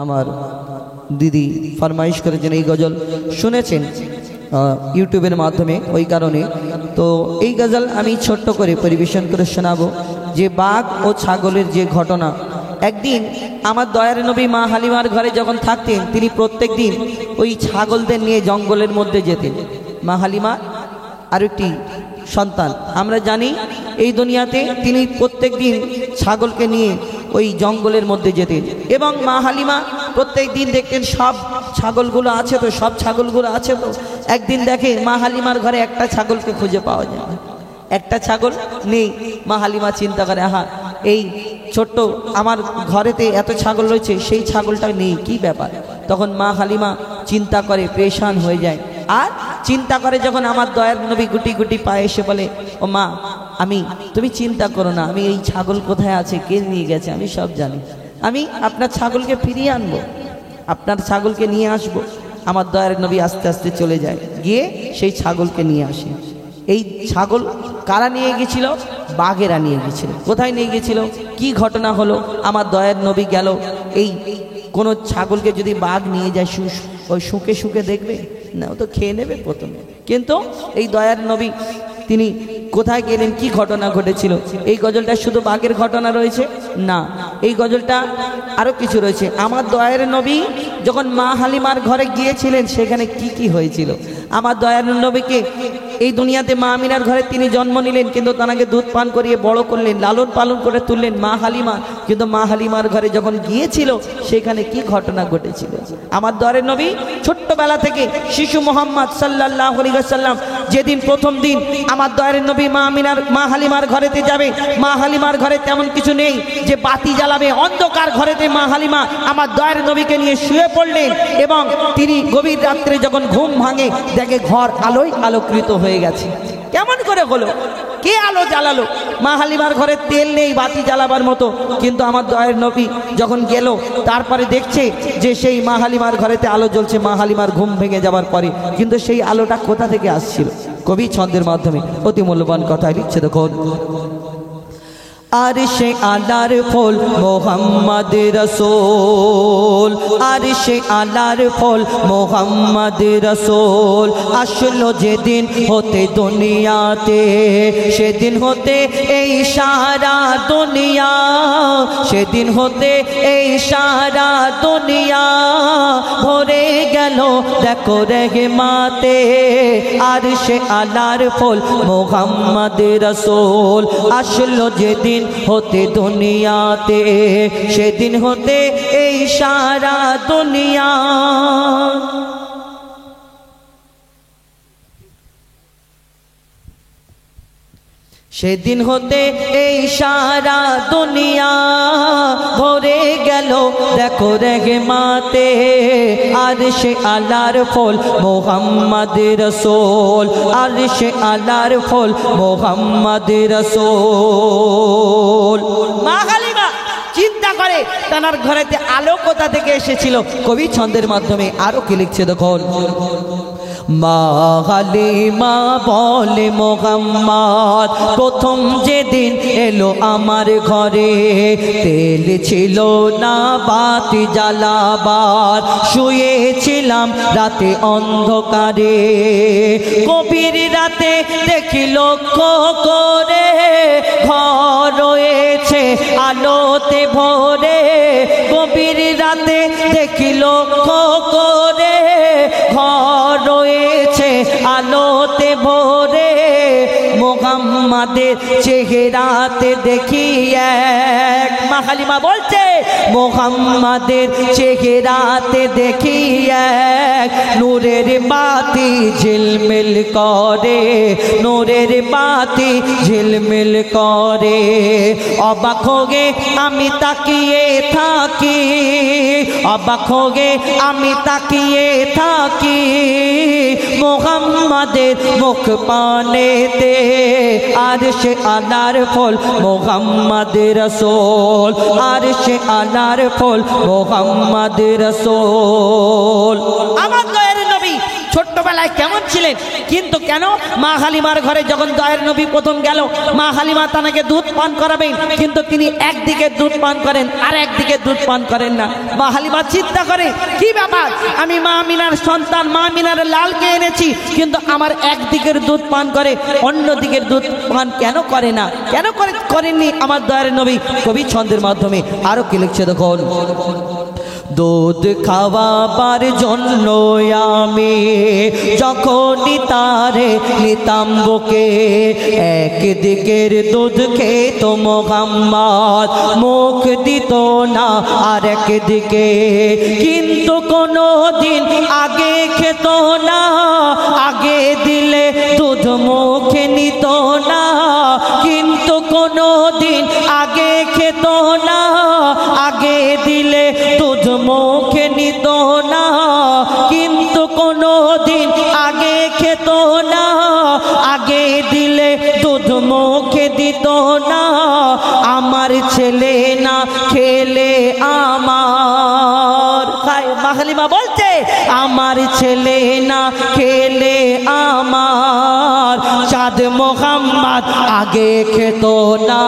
আমার দিদি ফরমাইশ করেছেন এই গজল শুনেছেন ইউটিউবের মাধ্যমে, ওই কারণে তো এই গজল আমি ছোট্ট করে পরিবেশন করে শোনাবো। যে বাঘ ও ছাগলের যে ঘটনা, একদিন আমার দয়ার নবী মা হালিমার ঘরে যখন থাকতেন, তিনি প্রত্যেক দিন ওই ছাগলদের নিয়ে জঙ্গলের মধ্যে যেতেন। মা হালিমা আরেকটি সন্তান, আমরা জানি এই দুনিয়াতে তিনি প্রত্যেক দিন ছাগলকে নিয়ে ওই জঙ্গলের মধ্যে যেতেন এবং মা হালিমা প্রত্যেক দিন দেখতেন সব ছাগলগুলো আছে তো, সব ছাগলগুলো আছে তো। একদিন দেখে মা হালিমার ঘরে একটা ছাগলকে খুঁজে পাওয়া যায় না, একটা ছাগল নেই। মা হালিমা চিন্তা করে, আহা এই ছোট্ট আমার ঘরেতে এত ছাগল রয়েছে, সেই ছাগলটা নেই, কি ব্যাপার। তখন মা হালিমা চিন্তা করে, পেরেশান হয়ে যায়। আর চিন্তা করে যখন আমার দয়ার নবী গুটি গুটি পায়ে এসে বলে, ও মা তুমি চিন্তা করো না, আমি এই ছাগল কোথায় আছে, কে নিয়ে গেছে, আমি সব জানি, আমি আপনার ছাগলকে ফিরিয়ে আনবো, আপনার ছাগলকে নিয়ে আসবো। আমার দয়ার নবী আস্তে আস্তে চলে যায়, গিয়ে সেই ছাগলকে নিয়ে আসে। এই ছাগল কারা নিয়ে গেছিল? বাঘেরা নিয়ে গেছিল। কোথায় নিয়ে গেছিল, কি ঘটনা হলো? আমার দয়ার নবী গেল, এই কোনো ছাগলকে যদি বাঘ নিয়ে যায় ওই শুকে শুকে দেখবে না, ও তো খেয়ে নেবে প্রথমে। কিন্তু এই দয়ার নবী তিনি কোথায় গেলেন, কি ঘটনা ঘটেছিল? এই গজলটা শুধু বাঘের ঘটনা রয়েছে না, এই গজলটা আরো কিছু রয়েছে। আমার দয়ার নবী যখন মা হালিমার ঘরে গিয়েছিলেন, সেখানে কি কি হয়েছিল। আমার দয়ার নবীকে এই দুনিয়াতে মা আমিনার ঘরে তিনি জন্ম নিলেন, কিন্তু তাকে দুধ পান করিয়ে বড় করলেন, লালন পালন করে তুললেন মা হালিমা। কিন্তু মা হালিমার ঘরে যখন গিয়েছিল, সেখানে কি ঘটনা ঘটেছিল। আমার দয়ার নবী ছোট্টবেলা থেকে শিশু মোহাম্মদ সাল্লাল্লাহু আলাইহি ওয়াসাল্লাম যেদিন প্রথম দিন আমার দয়ার নবী মা হালিমার ঘরেতে যাবে, মা হালিমার ঘরে তেমন কিছু নেই যে বাতি জ্বালাবে, অন্ধকার ঘরেতে মা হালিমা আমার দয়ার নবীকে নিয়ে শুয়ে পড়লেন এবং তিনি গভীর রাত্রে যখন ঘুম ভাঙে, দেখে ঘর আলোয় আলোকৃত হয়ে গেছে। কেমন করে হলো, কে আলো জ্বালালো? মা হালিমার ঘরে তেল নেই বাতি জ্বালাবার মতো, কিন্তু আমার দয়ার নবী যখন গেল, তারপরে দেখছে যে সেই মা হালিমার ঘরেতে আলো জ্বলছে। মা হালিমার ঘুম ভেঙে যাবার পরে, কিন্তু সেই আলোটা কোথা থেকে আসছিল? কবি ছন্দের মাধ্যমে অতি মূল্যবান কথায় লিখছে, দেখুন। আরশে আলার ফল মোহাম্মদ রসূল, আরশে আলার ফল মোহাম্মদ রসূল, আসলো যেদিন হতে দুনিয়াতে, সেদিন হতে এই সারা দুনিয়া, সেদিন হতে এই সারা দুনিয়া ভরে গেল দেখো রহমতে। আরশে আলার ফল মোহাম্মদ রসূল, আসলো যেদিন হতে দুনিয়াতে, সেদিন হতে এই সারা দুনিয়া। সেদিন হতে এই সারা দুনিয়া ভরে গেল দেখো রহমতে। আরশে আলার ফল মোহাম্মদ রসূল, আরশে আলার ফল মোহাম্মদ রসূল। মা হালিমা চিন্তা করে তার ঘরেতে আলো কোথা থেকে এসেছিল। কবি ছন্দের মাধ্যমে আরো কি লিখছে, দেখুন। মা হালিমা বলে, মোহাম্মদ প্রথম যেদিন এলো আমার ঘরে, তেল ছিল না বাতি জ্বালাবার, শুয়েছিলাম রাতে অন্ধকারে, গভীর রাতে দেখি লক্ষ্য করে, ঘর রয়েছে আলোতে ভরে, গভীর রাতে দেখি লক্ষ্য করে, ঘর রয়েছে আলোতে ভরে, মোহাম্মদের চেহারাতে দেখি এক। মা হালিমা বলছে, মোহাম্মদের চেহারাতে দেখি এক, নূরের বাতি ঝিলমিল করে, নূরের বাতি ঝিলমিল করে। অবাক হয়ে আমি তাকিয়ে থাকি, অবাক হয়ে আমি তাকিয়ে থাকি, মোহাম্মদের মুখ পানেতে। আরশে আলার ফল মোহাম্মদ রসূল, আরশে আলার ফল মোহাম্মদ রসূল। আমার দয়ার নবী ছোট্টবেলায় কেমন ছিলেন, কিন্তু কেন মা হালিমার ঘরে যখন দয়ার নবী প্রথম গেল, মা হালিমা তাকে দুধ পান করাবেন, কিন্তু তিনি একদিকে দুধ পান করেন আর একদিকে দুধ পান করেন না। মা হালিমা চিন্তা করে কি ব্যাপার, আমি মা আমিনার সন্তান, মা আমিনার লালকে এনেছি, কিন্তু আমার একদিকের দুধ পান করে, অন্য দিকের দুধ পান কেন করে না, কেন করেননি আমার দয়ার নবী? কবি ছন্দের মাধ্যমে আরো কি লিখছে দেখুন। দুধ খাওয়াবার জন্য আমি যখনই তারে নিতাম বুকে, একদিকের দুধ খেত মোহাম্মদ, মুখ দিত না আর একদিকে, কিন্তু কোনো দিন আগে খেত না, আগে দিলে দুধ মুখে নিত না, কিন্তু কোনো দিন আগে খেত না, আগে দিলে দুধ মুখে নিত না, কিন্তু কোনো দিন আগে খেত না, আগে দিলে দুধ মুখে দিত না। আমার ছেলে না খেলে আমার, মা হালিমা বলছে আমার ছেলে না খেলে আমার, চাঁদ মোহাম্মদ আগে খেত না,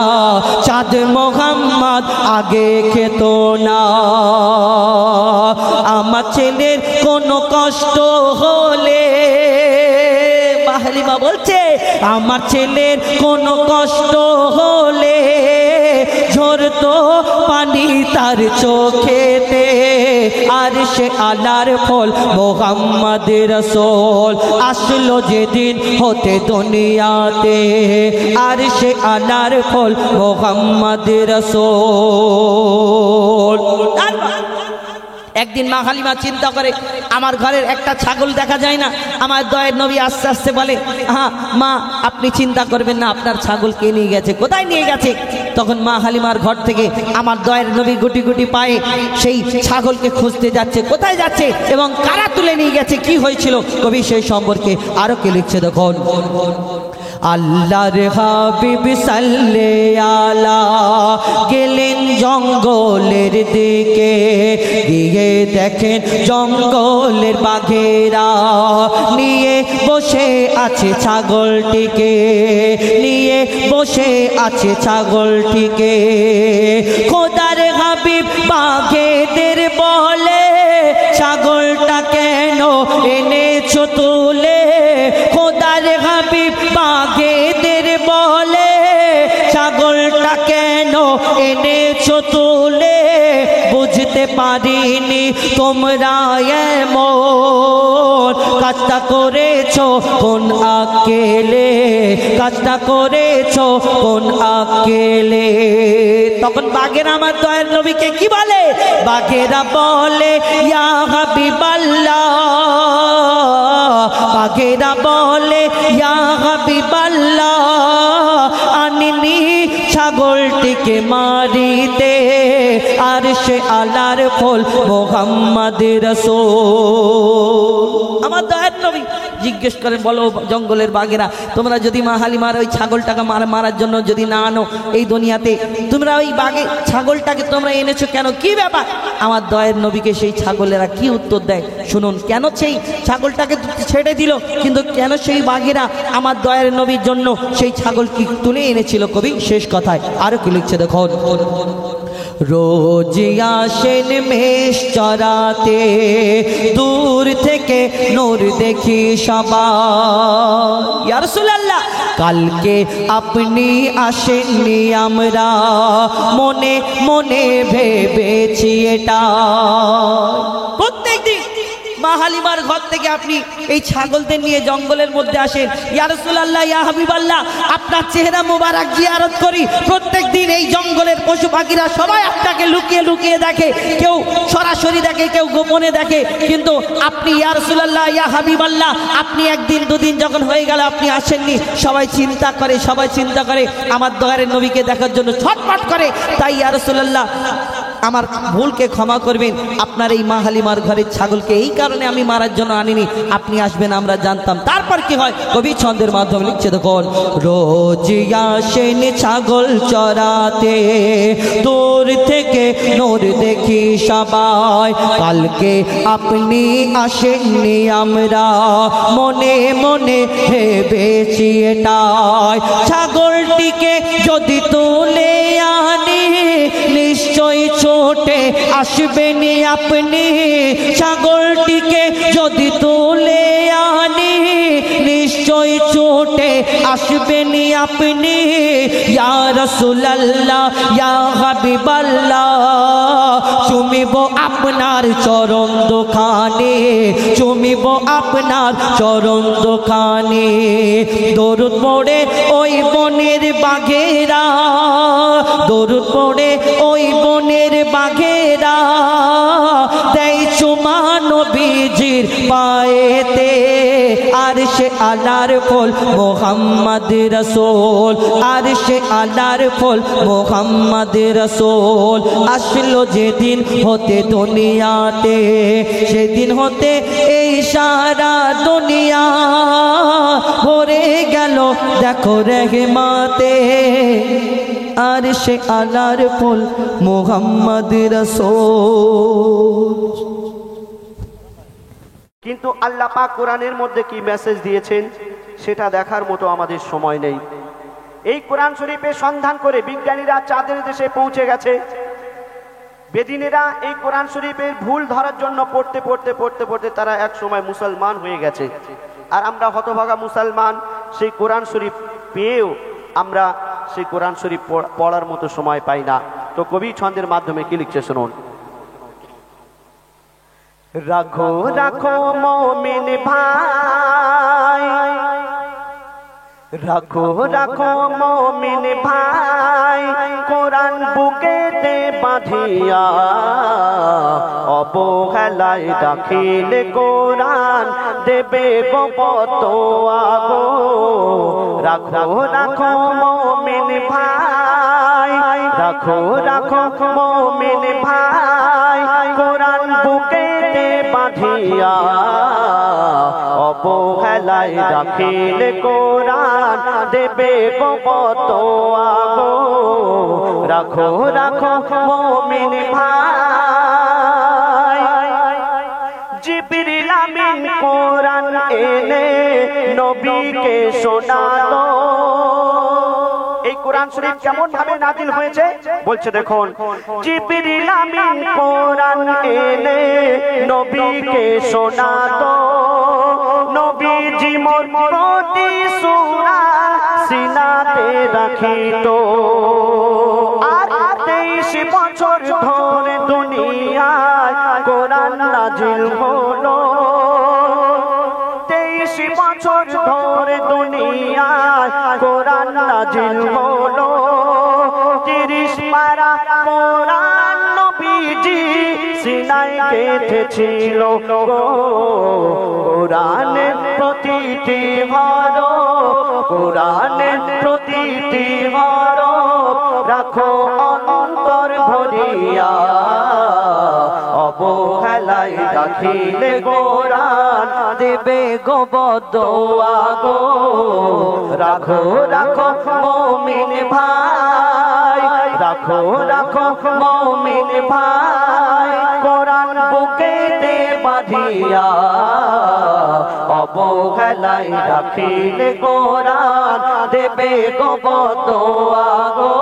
চাঁদ মোহাম্মদ আগে খেত না। আমার ছেলের কোনো কষ্ট হলে, মা হালিমা বলছে আমার ছেলের কোনো কষ্ট হলে ঝরতো পানি তার চোখেতে, আর সে আলার ফল মোহাম্মদ রাসূল আসলো যেদিন হতে দুনিয়াতে, আর সে আলার ফল মোহাম্মদ রাসূল। একদিন মা হালিমা চিন্তা করে আমার ঘরের একটা ছাগল দেখা যায় না, আমার দয়ের নবী আস্তে আস্তে বলে হ্যাঁ মা আপনি চিন্তা করবেন না, আপনার ছাগল কে নিয়ে গেছে, কোথায় নিয়ে গেছে? তখন মা হালিমার ঘর থেকে আমার দয়ের নবী গুটি গুটি পায়ে সেই ছাগলকে খুঁজতে যাচ্ছে, কোথায় যাচ্ছে এবং কারা তুলে নিয়ে গেছে, কি হয়েছিল, কবি সেই সম্পর্কে আরো কি লিখছে দেখুন। আল্লাহর হাবিব সাল্লাল্লাহু আলা গেলেন জঙ্গলের দিকে, গিয়ে দেখেন জঙ্গলের বাঘেরা নিয়ে বসে আছে ছাগলটিকে, নিয়ে বসে আছে ছাগলটিকে। খোদার হাবিব বাঘেদের বলে ছাগলটা কেন এনেছো তুলে, খোদার হাবিব বাঘেদের বলে ছাগলটা কেন এনেছো তুলে, বুঝতে পারিনি তোমরা এমন কাজটা করেছো কোন আকেলে, কাজটা করেছো কোন আকেলে। তখন বাঘেরা আমার দয়ার নবীকে কি বলে, বাঘেরা বলে ইয়া হাবিবাল্লাহ, বাঘেরা বলে ইয়া হাবিবাল্লাহ, আনিনি ছাগলটিকে মারিতে, আর সে আলার ফল মোহাম্মদ রাসূল। আমার দয়ার নবী জিজ্ঞেস করেন বলো জঙ্গলের বাঘেরা তোমরা যদি মা হালিমার ওই ছাগলটাকে মারার জন্য যদি না আনো এই দুনিয়াতে, তোমরা ওই বাঘে ছাগলটাকে তোমরা এনেছো কেন, কি ব্যাপার? আমার দয়ার নবীকে সেই ছাগলেরা কি উত্তর দেয় শুনুন। কেন সেই ছাগলটাকে ছেড়ে দিল, কিন্তু কেন সেই বাঘেরা আমার দয়ার নবীর জন্য সেই ছাগল কি তুলে এনেছিল, কবি শেষ কথায় আরো কি লিখছে দেখুন। রোজ আসেন মেষ চরাতে, দূর থেকে নূর দেখি সবাই, ইয়া রাসূলুল্লাহ কালকে আপনি আসেননি আমরা মনে মনে ভেবেছি এটা। প্রত্যেকদিন মা হালিমার ঘর থেকে আপনি এই ছাগলদের নিয়ে জঙ্গলের মধ্যে আসেন, ইয়া রাসূলুল্লাহ ইয়া হাবিবাল্লাহ আপনার চেহারা মোবারক জিয়ারত করি। প্রত্যেকদিন এই জঙ্গলের পশু পাখিরা সবাই আপনাকে লুকিয়ে লুকিয়ে দেখে, কেউ সরাসরি দেখে, কেউ গোপনে দেখে, কিন্তু আপনি ইয়া রাসূলুল্লাহ ইয়া হাবিবাল্লাহ আপনি একদিন দুদিন যখন হয়ে গেল আপনি আসেননি, সবাই চিন্তা করে আমার দয়ার নবীকে দেখার জন্য ছটফট করে। তাই ইয়া রাসূলুল্লাহ আমার ভুলকে ক্ষমা করবেন। আপনার এই মা হালিমার ঘরের ছাগলকে এই কারণে আমি মারার জন্য আনিনি, আপনি আসবেন আমরা জানতাম। তারপর কি হয় কবি ছন্দের মাধ্যমে লিখছে দেখুন, রোজ আসেন ছাগল চরাতে, দূর থেকে নূর দেখি সবাই, কালকে আপনি আসেননি আমরা মনে মনে ভেবেছি এটাই। ছাগলটিকে যদি তুলে আনি নিশ্চয় ছোটে আসবেন আপনি, ছাগলটিকে যদি তুলে আনি নিশ্চয় ছোটে আসবেন আপনি। ইয়া রাসূলুল্লাহ ইয়া হাবিবাল্লাহ, চুমিব আপনার চরণ দোকানে, চুমিব আপনার চরণ দোকানে। দরুদ পড়ে ওই বনের বাঘেরা, দরুদ পড়ে ওই বনের বাঘেরা, দেয় চুমা নবীজির পায়েতে। আর সে আলার ফল মোহাম্মদ রাসূল, আর সে আলার ফল মোহাম্মদ রাসূল। আসলো যেদিন হতে দুনিয়াতে, সেদিন হতে এই সারা দুনিয়া ভরে গেল দেখো রহমতে। আর সে আলার ফল মোহাম্মদ রাসূল। কিন্তু আল্লাহ পাক কোরআনের মধ্যে কি মেসেজ দিয়েছেন সেটা দেখার মতো আমাদের সময় নেই। এই কোরআন শরীফের সন্ধান করে বিজ্ঞানীরা চাঁদের দেশে পৌঁছে গেছে। বেদিনেরা এই কোরআন শরীফের ভুল ধরার জন্য পড়তে পড়তে পড়তে পড়তে তারা এক সময় মুসলমান হয়ে গেছে। আর আমরা হতভাগা মুসলমান, সেই কোরআন শরীফ পেয়েও আমরা সেই কোরআন শরীফ পড়ার মতো সময় পাই না। তো কবি ছন্দের মাধ্যমে কি লিখছে শুনুন। রাখো রাখো মোমিন ভাই, রাখো রাখো মোমিন ভাই, কোরআন বুকেতে বাঁধিয়া, অবহেলায় রাখিলে কোরআন দেবে গো ফতোয়া গো। রাখো রাখো মোমিন ভাই, রাখো রাখো মোমিন ভাই, কোরআন বুকেতে বাঁধিয়া, অবহেলায় রাখিলে কোরআন দেবে গো ফতোয়া গো। রাখো রাখো মোমিন ভাই, জিবরিল আমিন কোরআন এনে নবীকে শোনাতো। এই কোরআন শরীফ কেমন ভাবে নাজিল হয়েছে বলছে দেখুন, জিবরিল আমিন কোরআন এনে নবীকে শোনাতো, নবীজি মোর প্রতি সূরা সিনাতে রাখিতো। আর 23 বছর ধরে দুনিয়ায় কোরআন নাজিল হলো, 23 বছর ধরে দুনিয়ায় কোরআন নাজিল হলো। 30 পারা কোরআন নবীজি সিনায় গেঁথেছিল গো। কোরআনের প্রতিটি হরফ, কোরআনের প্রতিটি হরফ রাখো অন্তর ভরিয়া, অবহেলায় রাখিলে কোরআন দেবে গো বদোয়া গো। রাখো রাখো মুমিন ভাই, রাখো রাখো মুমিন ভাই, কোরআন বুকেতে বাঁধিয়া, অবহেলায় রাখিলে কোরআন দেবে গো বদোয়া গো।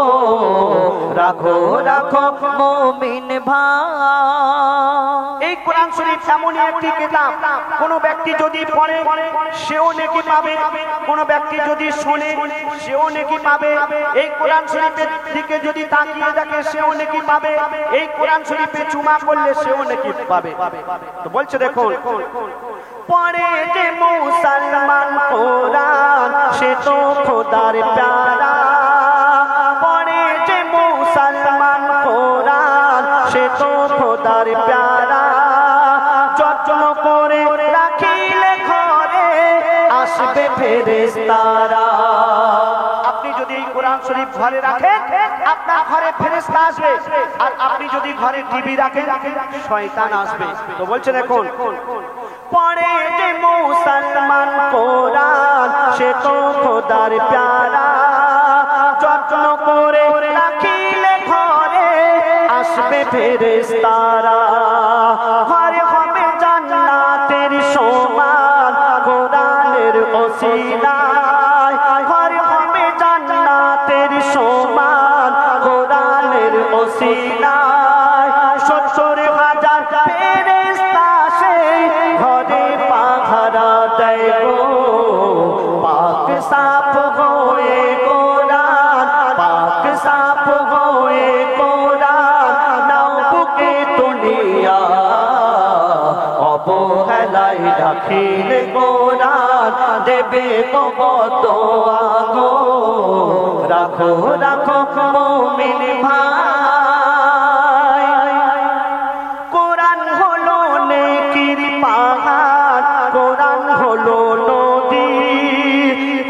রাখো রাখো মুমিন ভাই। এই কোরআন শরীফ এমনই একটি কিতাব, কোন ব্যক্তি যদি পড়ে সেও নেকি পাবে, কোন ব্যক্তি যদি শুনে সেও নেকি পাবে। এই কোরআন শরীফের দিকে যদি তাকিয়ে দেখে সেও নেকি পাবে, এই কোরআন শরীফে চুমা করলে সেও নেকি পাবে। তো বলছে দেখুন, পড়ে যে মুসলমান কোরআন সে তো খোদার প্যারা, পড়ে যে মুসলমান কোরআন সে তো খোদার প্যারা। যত্ন করে রাখিলে ঘরে আসবে ফেরেশতারা। আপনি যদি এই কোরআন শরীফ ঘরে রাখেন আপনার ঘরে ফেরেশতা আসবে, আর আপনি যদি ঘরে টিভি রাখেন শয়তান আসবে। তো বলছেন এখন পড়ে যে মুসলমান কোরআন সে তো খোদার প্যারা, যত্ন করে রাখিলে ঘরে আসবে ফেরেশতারা, ঘরে হবে জান্নাতের সমান কোরআনের ওসিলায়, ঘরে হবে জান্নাতের সমান কোরআনের ওসিলায়, ৭০,০০০ ফেরেশতা সেই ঘরে পাহারা দেয় গো, পাক সাফ হয়ে কোরআন, পাক সাফ হয়ে কোরআন নাও বুকে তুলিয়া, অবহেলায় রাখিলে কোরআন দেবে বদোয়া গো, রাখো রাখো মুমিন ভাই, কোরআন হলো নেকির পাহাড়, কোরআন হলো নদী,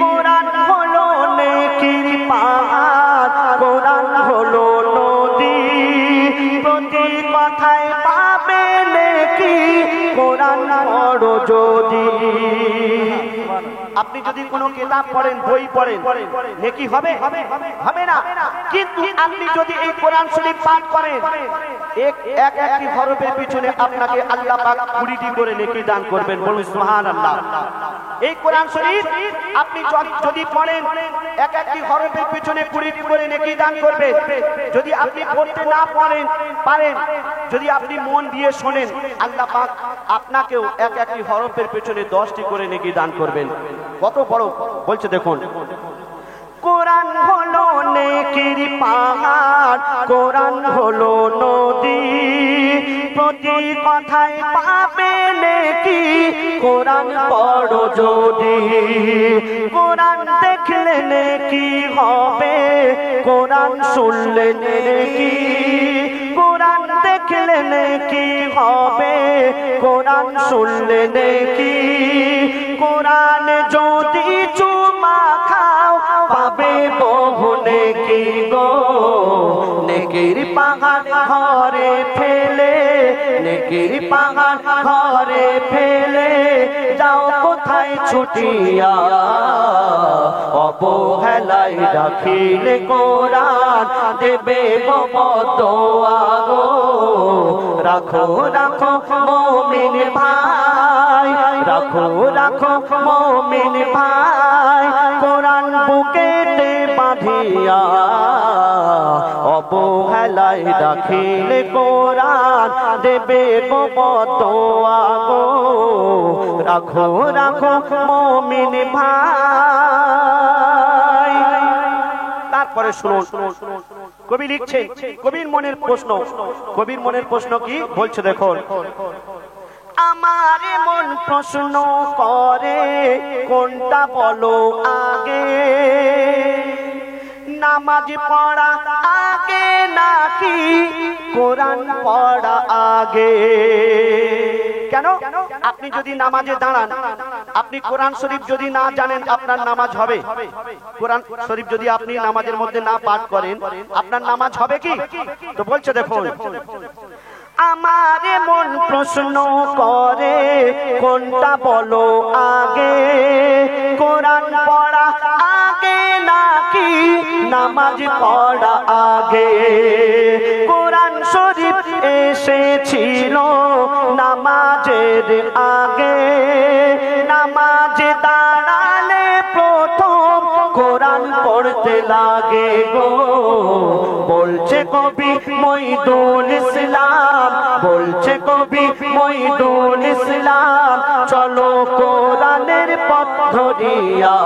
কোরআন হলো নেকির পাহাড়, কোরআন হলো নদী, প্রতি কথায় পাবে নেকি কোরআন পড়ো যদি। আপনি যদি কোনো কিতাব পড়েন, বই পড়েন, নেকি হবে? হবে না। কিন্তু আপনি যদি এই কোরআন শরীফ পাঠ করেন, একটি হরফের পিছনে আপনাকে আল্লাহ পাক 20টি করে নেকি দান করবেন। বলুন সুবহানাল্লাহ। এই কোরআন শরীফ আপনি যদি পড়েন, একটি হরফের পিছনে 20টি করে নেকি দান করবেন। যদি আপনি পড়তে না পারেন, যদি আপনি মন দিয়ে শোনেন, আল্লাহ পাক আপনাকেও একটি হরফের পিছনে 10টি করে নেকি দান করবেন। কত বড় বলছে দেখুন, কোরআন হলো নেকির পাহাড়, কোরআন হলো নদী, প্রতি কথায় পাবে নেকি কোরআন পড়ো যদি, কোরআন দেখলে নেকি হবে, কোরআন শুনলে নেকি, কোরআন দেখলে নেকি হবে, কোরআন শুনলে নেকি, কোরআন যদি চুমা খাও পাবে বহু নেকি গো, নেকির পাহাড় ঘরে ফেলে, নেকির পাহাড় ঘরে ফেলে যাও কোথায় ছুটিয়া, অবহেলায় রাখিলে কোরআন দেবে বদোয়া গো, রাখো রাখো মুমিন ভাই, রাখো রাখো মুমিন ভাই, কোরআন বুকেতে বাঁধিয়া, অবহেলায় রাখিলে কোরআন দেবে বদোয়া গো, রাখো রাখো মুমিন ভাই। তারপরে শুনুন, কবি লিখছেন, কবির মনের প্রশ্ন কি বলছে দেখুন, আমার মন প্রশ্ন করে কোনটা বলো আগে, নামাজ পড়া আগে নাকি কোরআন পড়া আগে? কেন? আপনি যদি নামাজে দাঁড়ান, আপনি কোরআন শরীফ যদি না জানেন আপনার নামাজ হবে? কোরআন শরীফ যদি আপনি নামাজের মধ্যে না পাঠ করেন আপনার নামাজ হবে কি? তো বলছে দেখুন, আমার মন প্রশ্ন করে কোনটা বলো আগে, কোরআন পড়া আগে নাকি নামাজ পড়া আগে? কোরআন শরীফ এসেছিল নামাজের আগে, নামাজে দাঁড়ালে প্রথম কোরআন পড়তে লাগে গো, বলছে কবি মঈদুল ইসলাম, বলছে কবি মঈদুল ইসলাম, চলো কোরআনের পথ ধরিয়া,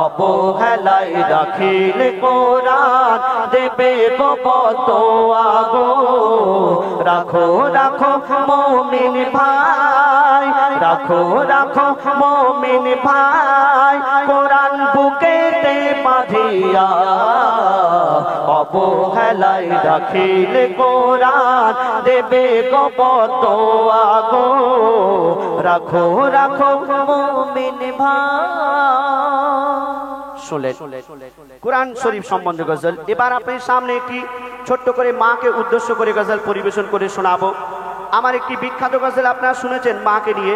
অবহেলায় রাখিলে কোরআন দেবে বদোয়া গো, রাখো রাখো মুমিন ভাই, রাখো রাখো মুমিন ভাই, কোরআন বুকেতে বাঁধিয়া, অবহেলায় রাখিলে কোরআন দেবে বদোয়া গো, রাখো রাখো মুমিন ভাই। শুনলেন কোরআন শরীফ সম্বন্ধে গজল। এবার আপনার সামনে একটি ছোট্ট করে মাকে উদ্দেশ্য করে গজল পরিবেশন করে শোনাবো। আমার একটি বিখ্যাত গজল আপনারা শুনেছেন, মাকে নিয়ে,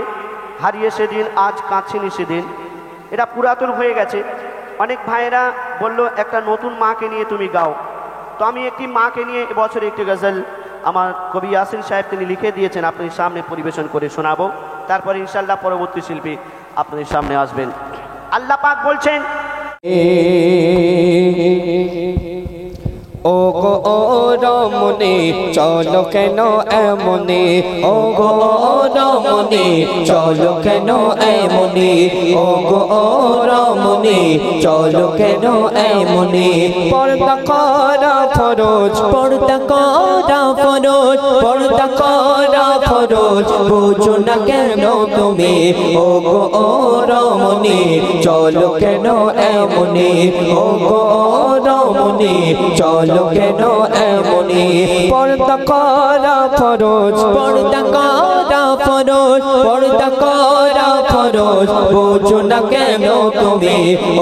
হারিয়ে সেদিন আজ কাঁদছিনি সেদিন। এটা পুরাতন হয়ে গেছে। অনেক ভাইয়েরা বলল একটা নতুন মাকে নিয়ে তুমি গাও, তো আমি একটি মাকে নিয়ে এবছর একটি গজল আমার কবি ইয়াসিন সাহেব তিনি লিখে দিয়েছেন, আপনাদের সামনে পরিবেশন করে শোনাবো। তারপরে ইনশাল্লাহ পরবর্তী শিল্পী আপনাদের সামনে আসবেন। আল্লাহ পাক বলছেন, ও গো ও রমণী চলো কেন এমনি, ও গো ও রমণী চলো কেন এমনি, ও গো ও রমণী চলো কেন এমনি। পর্দা করা ফরজ, পর্দা করা ফরজ, পর্দা করা ফরজ, বুঝো না কেন তুমি, ও গো ও রমণী চলো কেন এমনি, ও গো ও রমণী চলো কেন এমনি। পর্দা করা ফরজ, পর্দা করা ফরজ, পর্দা করা ফরজ, বুঝো না কেন তুমি,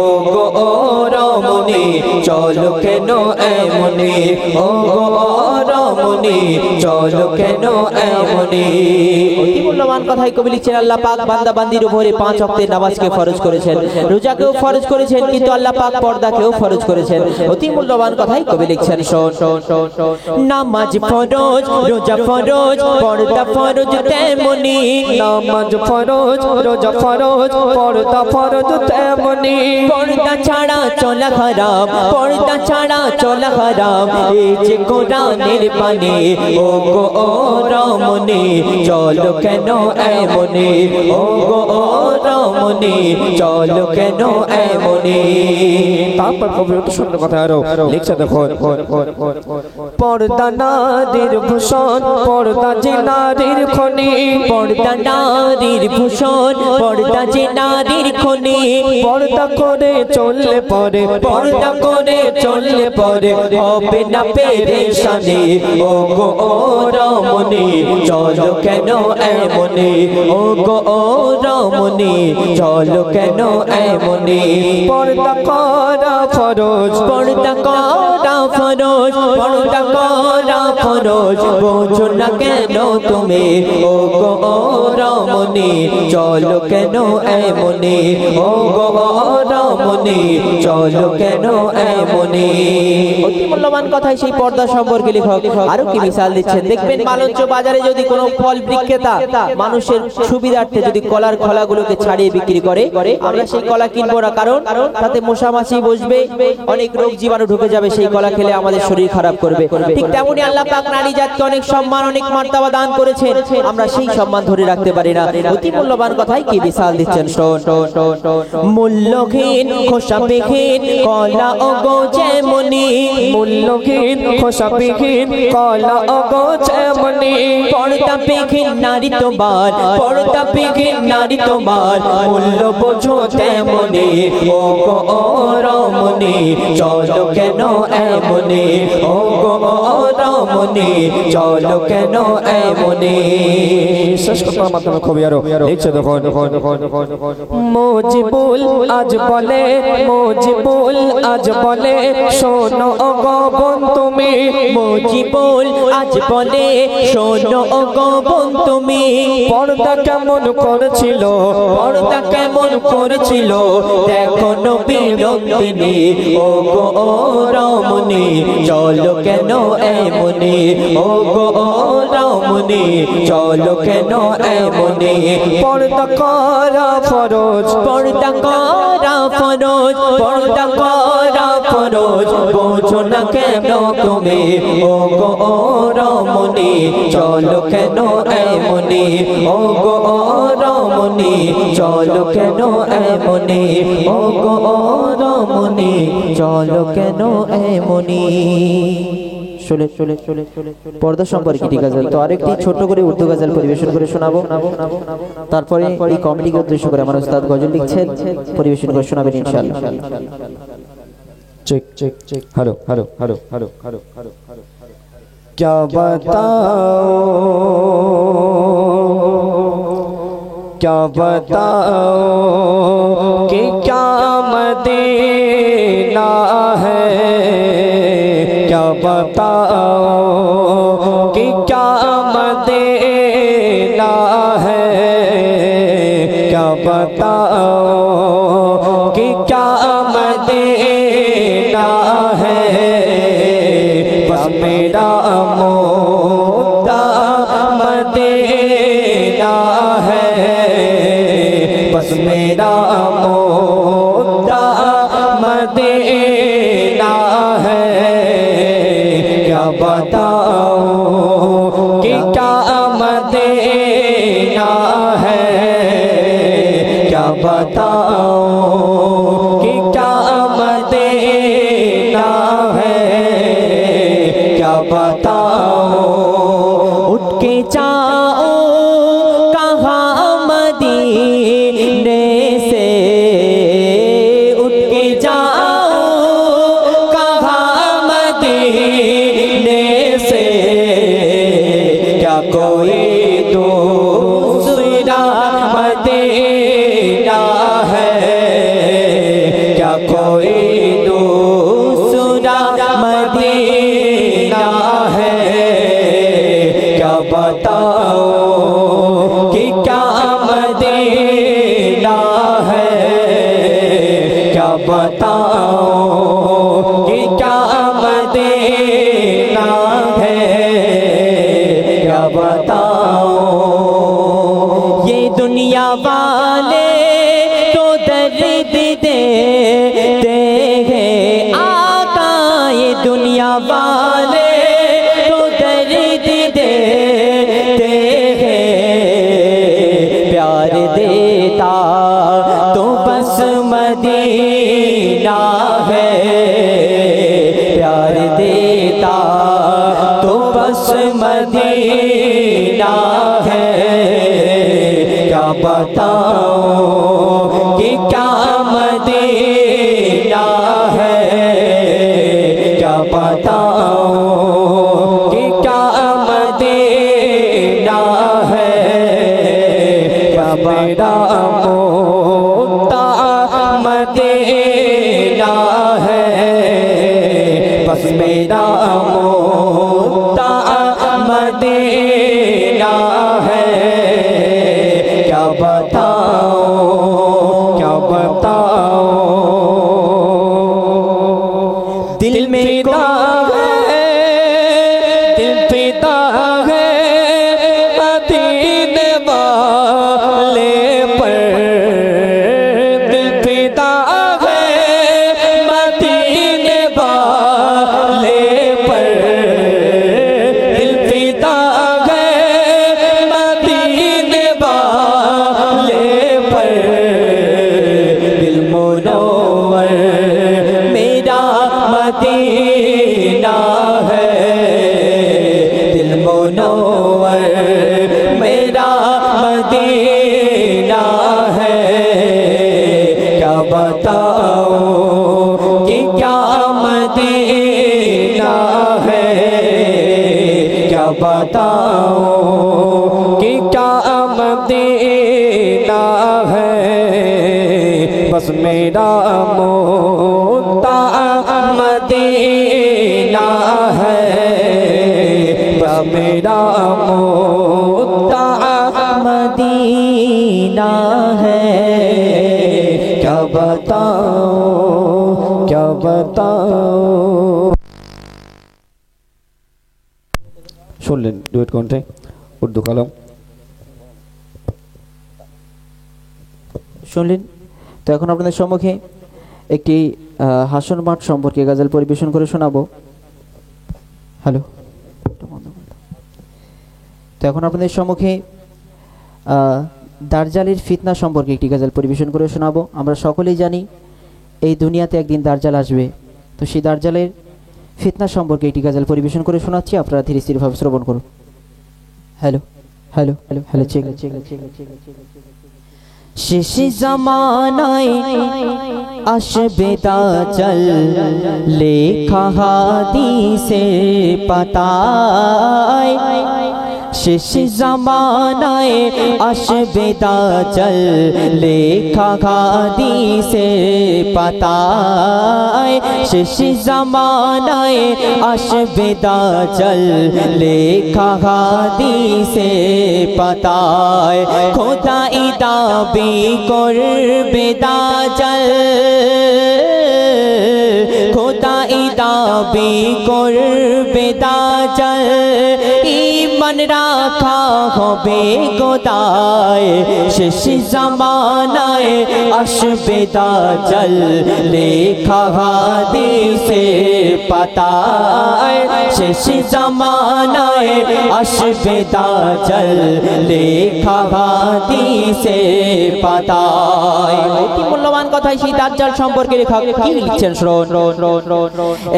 ও গো ও রমণী চলো কেন এমনি, ও গো ও রমণী চলো কেন এমনি। অতি মূল্যবান কথাই কবি লিখছেন, আল্লাহ পাক বান্দা বান্দির উপরে 5 ওয়াক্তের নামাজকে ফরজ করেছেন, রোজাকেও ফরজ করেছেন, কিন্তু আল্লাহ পাক পর্দাকেও ফরজ করেছেন। অতি মূল্যবান কথাই কবি লিখছেন, নামাজ ফরজ, রোজা ফরজ, পর্দা ফরজ তেমনি, নামাজ ফরজ, রোজা ফরজ, পর্দা ফরজ তেমনি। পর্দা ছাড়া চলা হারাম, পর্দা ছাড়া চলা হারাম, এই যে কোরআনের বাণী, ও গো ও রমণী চলো কেন এমনি, ও গো ও রমণী চলো কেন এমনি। তারপর কবি অত সুন্দর কথা আরো লিখছে, দেখো পর্দা নারীর ভূষণ, পর্দা যে নারীর খনি, পর্দা নারীর ভূষণ, পর্দা যে নারীর খনি, পর্দা করে চললে পরে, পর্দা করে চললে পরে হবে না পেরেশানি, ও গো ও রমণী চলো কেন এমনি, ও গো ও রমণী চলো কেন এমনি। পর্দা করা ফরজ, পর্দা করা ফরজ, পর্দা করা ফরজ, বোঝো না কেন তুমি, ও গো ও রমণী চলো কেন এমনি, ও গো ও রমণী চলো কেন এমনি। অতি মূল্যবান কথাই সেই পর্দা সম্পর্কে লেখক আরো কি মিসাল দিচ্ছেন। দেখবেন মালঞ্চ বাজারে যদি কোনো ফল বিক্রেতা মানুষের সুবিধার্থে যদি কলার খোলাগুলোকে ছাড়িয়ে বিক্রি করে, আমরা সেই কলা কিনবো না, কারণ তাতে মশা মাছি বসবে, অনেক রোগ জীবাণু ঢুকে যাবে, সেই কলা খেলে আমাদের শরীর খারাপ করবে। ঠিক তেমনি আল্লাহ পাক নারী জাতকে অনেক সম্মান, অনেক মর্যাদা দান করেছেন, আমরা সেই সম্মান ধরে রাখতে পারি না। অতি মূল্যবান কথাই কি মিসাল দিচ্ছেন, মূল্যহীন খোসাবিহীন কলা ও গো যেমনি, মূল্যহীন খোসাবিহীন কলা ও গো যেমনি। পর্দা বিহীন নারী তোমার, পর্দা বিহীন নারী তোমার, মূল্য বোঝো তেমনি, ও গো ও রমণী চলো কেন এমনি, ও গো ও রমণী চলো কেন এমনি। শেষ কথার মাধ্যমে কবি আরো লিখছে, দেখো মুজিবুল আজ বলে, মুজিবুল আজ বলে শোনো ও গো বোন তুমি, মুজিবুল আজ বলে শোনো ও গো বোন তুমি, পর্দা কেমন করেছিল, পর্দা কেমন করেছিল দেখো নবীর রঙ্গিনী, ও গো ও রমণী চলো কেন এমনি, ও গো ও রমণী চলো কেন এমনি। পর্দা করা ফরজ, পর্দা করা ফরজ, পর্দা করা ফরজ, বোঝো না কেন তুমি, ও গো ও রমণী চলো কেন এমনি, ও গো ও রমণী চলো কেন এমনি, ও গো ও রমণী চলো কেন এমনি। পর্দা সম্পর্কে ঠিক আছে, তো আরেকটি ছোট করে উর্দু গজল পরিবেশন করে শোনাবো। তারপরে এই কমেডিকে উদ্দেশ্য করে আমার উস্তাদ গজল লিখছেন, পরিবেশন করে শোনাবেন ইনশাআল্লাহ। Check check check, hello hello hello hello hello hello hello. क्या बताओ, क्या बताओ कि क्या मदे ना है क्या बताओ कि क्या मदीना है क्या बताओ कि क्या मदीना है बस मेरा मुद्दा मदीना है बस मेरा मुद्दा मदीना है क्या बताओ कि क्या मदीना है क्या बताओ कि क्या मदीना है क्या बताओ उठ के जाओ कहाँ मदीने से उठ के जाओ कहाँ मदीने से क्या कोई दूसरा मदीना है क्या कोई दूसरा मदीना है क्या बताओ कि क्या मदीना है क्या बताओ कि क्या मदीना है क्या बताओ ये दुनिया वाले तो दर्द देते हैं आका ये दुनिया वाले तो दर्द देते हैं प्यार देता तो बस मदीना है प्यार देता तो बस मदीना है क्या बताओ कि क्या मदीना है क्या बताओ कि क्या मदीना है क्या मेरा मुद्दा मदीना है बस मेरा मुद्दा मदीना है क्या बताओ क्या बताओ दिल में है दिल फिदा है मदीने वाले पर दिल फिदा है मदीने वाले पर दिल फिदा है मदीने वाले पर दिल मुनव्वर मेरा मदीना है दिल मुनव्वर मेरा मदीना है क्या बताओ कि क्या मदीना है क्या बताओ कि क्या मदीना है बस मेरा मुद्दा मदीना है बस मेरा मुद्दा मदीना है क्या बताओ क्या बताओ শুনলেন ডুয়েট কণ্ঠে উর্দু কলম শুনলেন তো এখন আপনাদের সম্মুখে একটি হাসন মাঠ সম্পর্কে গজল পরিবেশন করে শোনাবো হ্যালো তো এখন আপনাদের সম্মুখে দার্জালের ফিতনা সম্পর্কে একটি গজল পরিবেশন করে শোনাবো আমরা সকলেই জানি এই দুনিয়াতে একদিন দার্জাল আসবে তো সেই দার্জালের ফিতনা সম্পর্কে একটি গজল পরিবেশন করে শোনাচ্ছি আপনারা ধীরে স্থিরভাবে শ্রবণ করুন hello hello hello hello check শেষ জামানায় আসবে দাজ্জাল লেখা হাদিসে পাতায় শেষ জামানায় আসবে দাজ্জাল লেখা হাদিসের পাতায় শেষ জামানায় আসবে দাজ্জাল লেখা হাদিসের পাতায় খোদাই দাবি করবে দাজ্জাল খোদাই দাবি করবে দাজ্জাল ঈমান রাখা হবে গোদায় শেষ জামানায় আসবে দাজ্জাল লেখা হাদিসের পাতায় শেষ জামানায় আসবে দাজ্জাল লেখা হাদিসের পাতায়। অতি মূল্যবান কথাই সেই দাজ্জাল সম্পর্কে লেখা কি লিখছেন শুনুন।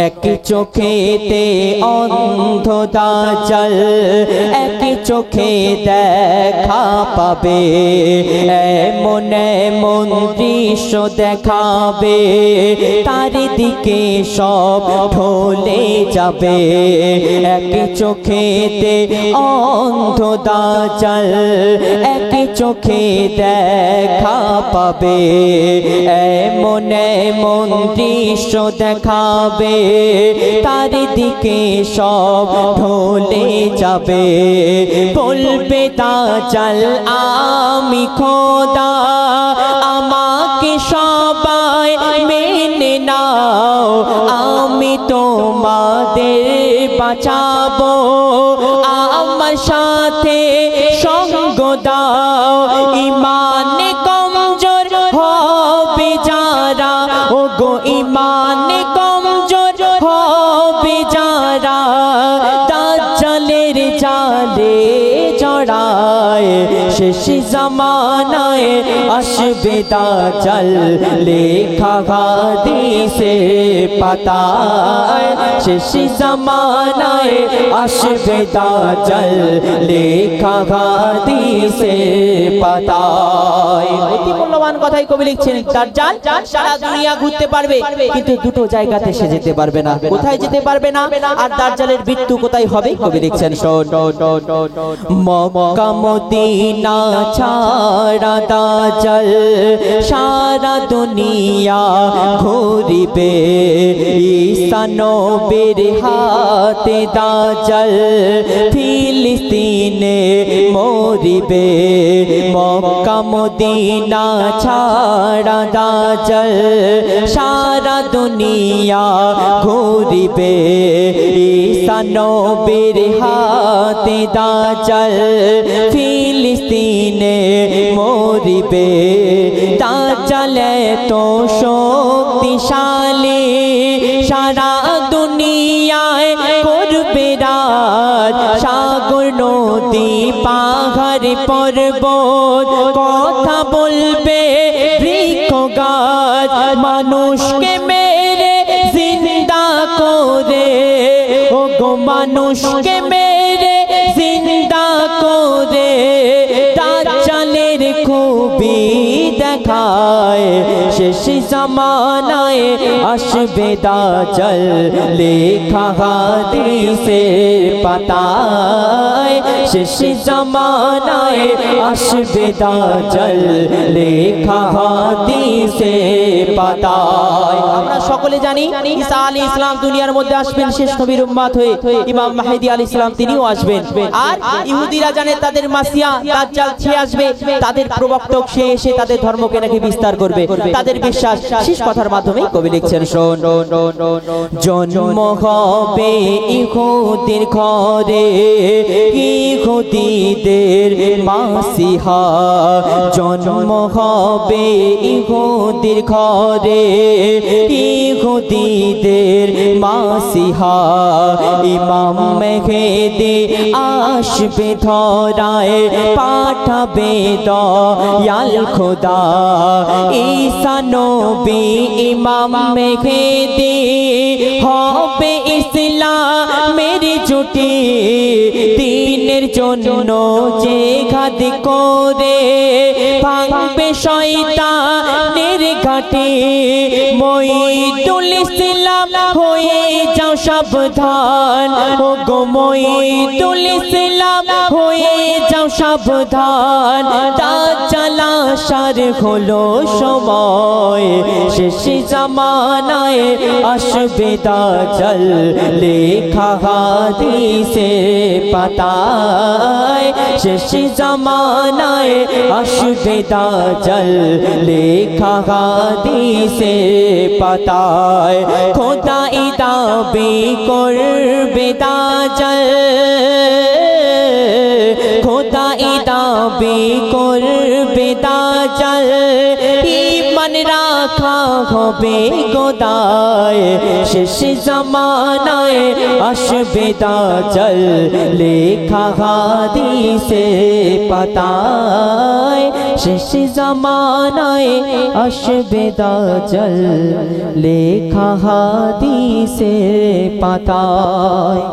এক চোখেতে অন্ধ দাজ্জাল এক চোখে দেখা পাবে এমন এমন দৃশ্য দেখাবে তার দিকে সব ঢলে যাবে এক চোখেতে অন্ধ দাজ্জাল এক চোখে দেখা পাবে এমন এমন দৃশ্য দেখাবে তার দিকে সব ঢলে যাবে বলবে দাজ্জাল আমি খোদা আমাকে সবাই মেনে নাও আমি তোমাদের বাঁচাবো আমার সাথে সঙ্গ দাও ইমানে কমজোর হবে যারা ও গো ইমানে কমজোর হবে যারা দাজ্জালের জালে জড়ায় শেষ জামানায় আসবে দাজ্জাল লেখা হাদিসের পাতায় শেষ জামানায় আসবে দাজ্জাল লেখা হাদিসের পাতায়। অতি মূল্যবান কথাই কবি লিখছেন দাজ্জাল সারা দুনিয়া ঘুরতে পারবে কিন্তু দুটো জায়গাতে সে যেতে পারবে না। কোথায় যেতে পারবে না আর দাজ্জালের মৃত্যু কোথায় হবে কবি লিখছেন মক্কা মদিনা ছাড়া দাজ্জাল সারা দুনিয়া ঘুরিবে ঈসা নবীর হাতে দাজ্জাল ফিলিস্তিনে মরিবে মক্কা মদিনা ছাড়া দাজ্জাল সারা দুনিয়া ঘুরিবে ঈসা নবীর হাতে দাজ্জাল ফিলিস্তিনে মরিবে দাজ্জাল তো শক্তিশালী সারা দুনিয়ায় করবে রাজ সাগর নদী পাহাড় পর্বত কথা বলবে বৃক্ষ গাছ মানুষকে মেরে জিন্দা করে ও গো মানুষকে মেরে জিন্দা করে দাজ্জালের খুবই দেখায় শেষ জামানায় আসবে দাজ্জাল লেখা হাদিসের পাতায় শেষ জামানায় আসবে দাজ্জাল লেখা হাদিসের পাতায়। আমরা সকলে জানি ঈসা আলাইহিস সালাম দুনিয়ার মধ্যে আসবেন শেষ নবীর উম্মত হয়ে ইমাম মাহদী আলাইহিস সালাম তিনিও আসবেন আর ইহুদিরা জানে তাদের মাসিয়া দাজ্জাল সে আসবে তাদের প্রবক্তক সে এসে তাদের ধর্মকে নাকি বিস্তার করবে তাদের বিশ্বাস শেষ কথার মাধ্যমে কবি লিখছেন শোন জন্ম হবে ইহুদির ঘরে ইহুদিদের মাসিহা জন্ম হবে ইহুদির ঘরে ইহুদিদের মাসিহা ইমাম মেহেদী আসবে ধরায় পাঠাবে দয়াল খোদা ঈসা নবী ইমাম মেহেদী হবে ইসলামের জুটি দিনের জন্য জিহাদ করে ভাঙবে শয়তানের ঘাটি মই তুলিসলাম হয়ে যাও সাবধান ও গো তুলিসলাম হয়ে যাও সাবধান দাজ্জাল আসার হলো সময় শেষ জামানায় আসবে দাজ্জাল লেখা হাদিসে পাতায় শেষ জামানায় আসবে দাজ্জাল লেখা হাদিসে পাতায় খোদাই দাবি করবে দাজ্জাল খোদাই দাবি করবে দাজ্জাল ঈমান রাখা হবে গোদায় শেষ জামানায় আসবে দাজ্জাল লেখা হাদিসে পাতায় শেষ জামানায় আসবে দাজ্জাল লেখা হাদিসে পাতায়।